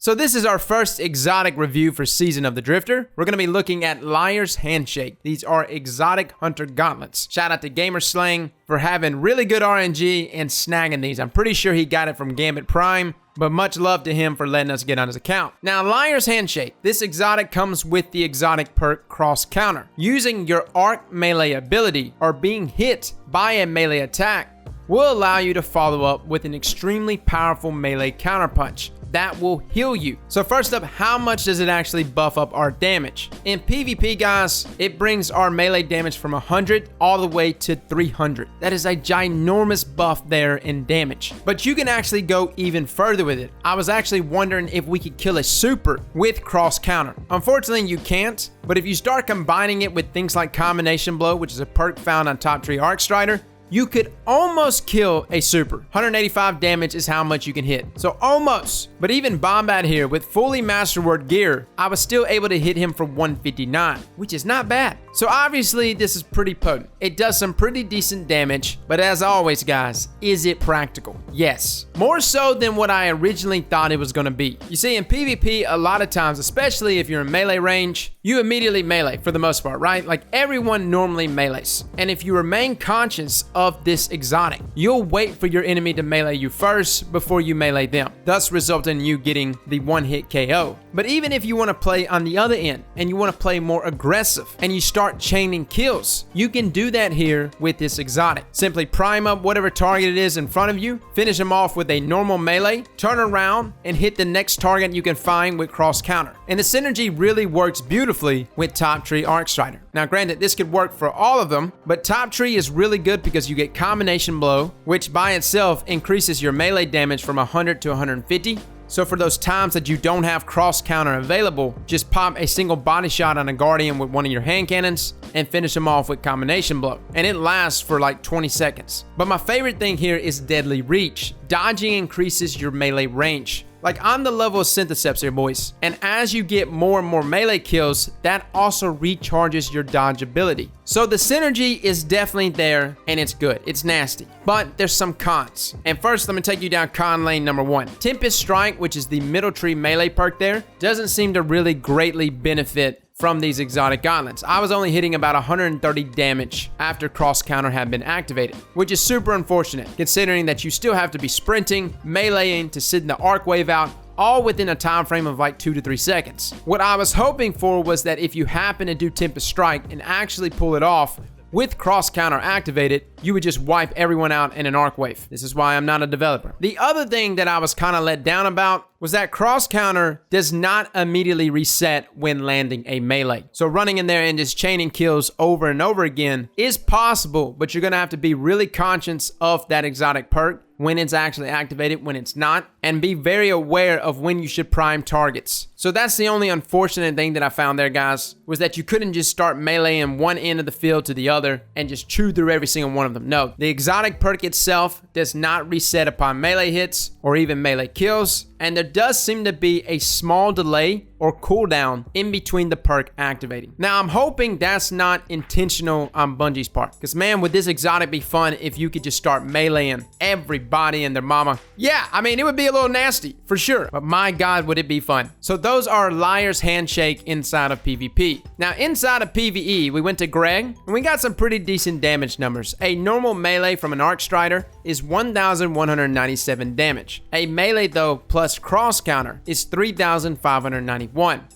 So this is our first exotic review for Season of the Drifter. We're going to be looking at Liar's Handshake. These are exotic hunter gauntlets. Shout out to Gamerslang for having really good RNG and snagging these. I'm pretty sure he got it from Gambit Prime, but much love to him for letting us get on his account. Now, Liar's Handshake. This exotic comes with the exotic perk Cross Counter. Using your arc melee ability or being hit by a melee attack will allow you to follow up with an extremely powerful melee counterpunch that will heal you. So first up, how much does it actually buff up our damage? In PvP, guys, it brings our melee damage from 100 all the way to 300. That is a ginormous buff there in damage. But you can actually go even further with it. I was actually wondering if we could kill a super with cross counter. Unfortunately, you can't, but if you start combining it with things like Combination Blow, which is a perk found on Top Tree Arc Strider, you could almost kill a super. 185 damage is how much you can hit. So almost. But even Bombat here with fully Masterword gear, I was still able to hit him for 159, which is not bad. So obviously this is pretty potent. It does some pretty decent damage, but as always, guys, is it practical? Yes. More so than what I originally thought it was gonna be. You see, in PvP, a lot of times, especially if you're in melee range, you immediately melee for the most part, right? Like everyone normally melees. And if you remain conscious of this exotic, you'll wait for your enemy to melee you first before you melee them, thus resulting in you getting the one-hit KO. But even if you want to play on the other end and you want to play more aggressive and you start chaining kills, you can do that here with this exotic. Simply prime up whatever target it is in front of you, finish them off with a normal melee, turn around and hit the next target you can find with cross counter. And the synergy really works beautifully with Top Tree Arc Strider. Now granted, this could work for all of them, but Top Tree is really good because you get Combination Blow, which by itself increases your melee damage from 100 to 150. So for those times that you don't have cross counter available, just pop a single body shot on a Guardian with one of your hand cannons and finish them off with Combination Blow. And it lasts for like 20 seconds. But my favorite thing here is Deadly Reach. Dodging increases your melee range. Like I'm the level of Syntheseps here, boys. And as you get more and more melee kills, that also recharges your dodge ability. So the synergy is definitely there and it's good. It's nasty. But there's some cons. And first, let me take you down con lane number 1. Tempest Strike, which is the middle tree melee perk there, doesn't seem to really greatly benefit from these exotic gauntlets. I was only hitting about 130 damage after cross counter had been activated, which is super unfortunate considering that you still have to be sprinting, meleeing to send the arc wave out, all within a time frame of like 2 to 3 seconds. What I was hoping for was that if you happen to do Tempest Strike and actually pull it off with cross counter activated, you would just wipe everyone out in an arc wave. This is why I'm not a developer. The other thing that I was kind of let down about was that cross counter does not immediately reset when landing a melee. So running in there and just chaining kills over and over again is possible, but you're gonna have to be really conscious of that exotic perk, when it's actually activated, when it's not, and be very aware of when you should prime targets. So that's the only unfortunate thing that I found there, guys, was that you couldn't just start meleeing one end of the field to the other and just chew through every single one of them. No, the exotic perk itself does not reset upon melee hits or even melee kills, and there does seem to be a small delay or cooldown in between the perk activating. Now, I'm hoping that's not intentional on Bungie's part, because man, would this exotic be fun if you could just start meleeing everybody and their mama. Yeah, I mean, it would be a little nasty, for sure, but my God, would it be fun. So those are Liar's Handshake inside of PvP. Now, inside of PvE, we went to Greg, and we got some pretty decent damage numbers. A normal melee from an Arc Strider is 1,197 damage. A melee, though, plus cross counter is 3,591.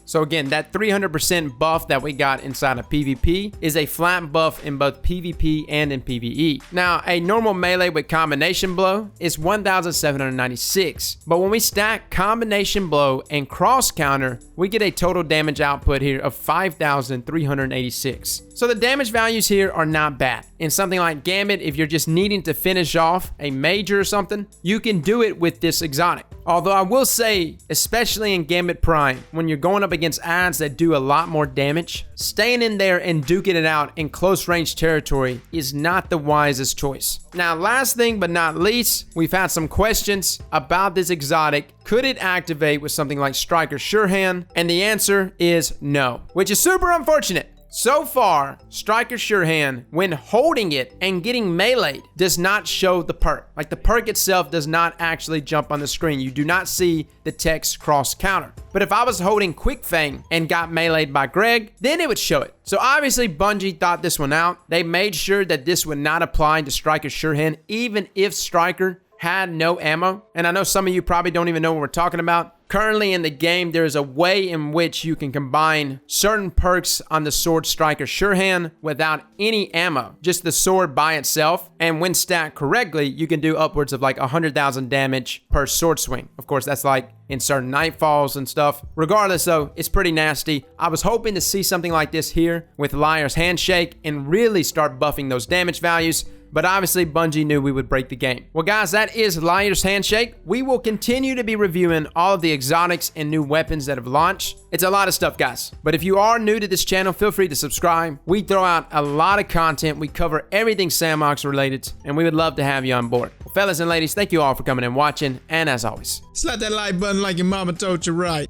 So again, that 300% buff that we got inside of PvP is a flat buff in both PvP and in PvE. Now, a normal melee with Combination Blow is 1,796. But when we stack Combination Blow and cross counter, we get a total damage output here of 5,386. So the damage values here are not bad. In something like Gambit, if you're just needing to finish off a major or something, you can do it with this exotic. Although I will say, especially in Gambit Prime, when you're going up against adds that do a lot more damage, staying in there and duking it out in close range territory is not the wisest choice. Now, last thing but not least, we've had some questions about this exotic. Could it activate with something like Striker Surehand? And the answer is no, which is super unfortunate. So far, Striker Surehand, when holding it and getting meleeed, does not show the perk. Like, the perk itself does not actually jump on the screen. You do not see the text cross counter. But if I was holding Quick Fang and got meleeed by Greg, then it would show it. So obviously Bungie thought this one out. They made sure that this would not apply to Striker Surehand, even if Striker had no ammo. And I know some of you probably don't even know what we're talking about. Currently in the game, there is a way in which you can combine certain perks on the sword Striker Surehand without any ammo, just the sword by itself. And when stacked correctly, you can do upwards of like 100,000 damage per sword swing. Of course, that's like in certain nightfalls and stuff. Regardless though, it's pretty nasty. I was hoping to see something like this here with Liar's Handshake and really start buffing those damage values. But obviously, Bungie knew we would break the game. Well, guys, that is Liar's Handshake. We will continue to be reviewing all of the exotics and new weapons that have launched. It's a lot of stuff, guys. But if you are new to this channel, feel free to subscribe. We throw out a lot of content. We cover everything Sandbox related, and we would love to have you on board. Well, fellas and ladies, thank you all for coming and watching. And as always, slap that like button like your mama told you right.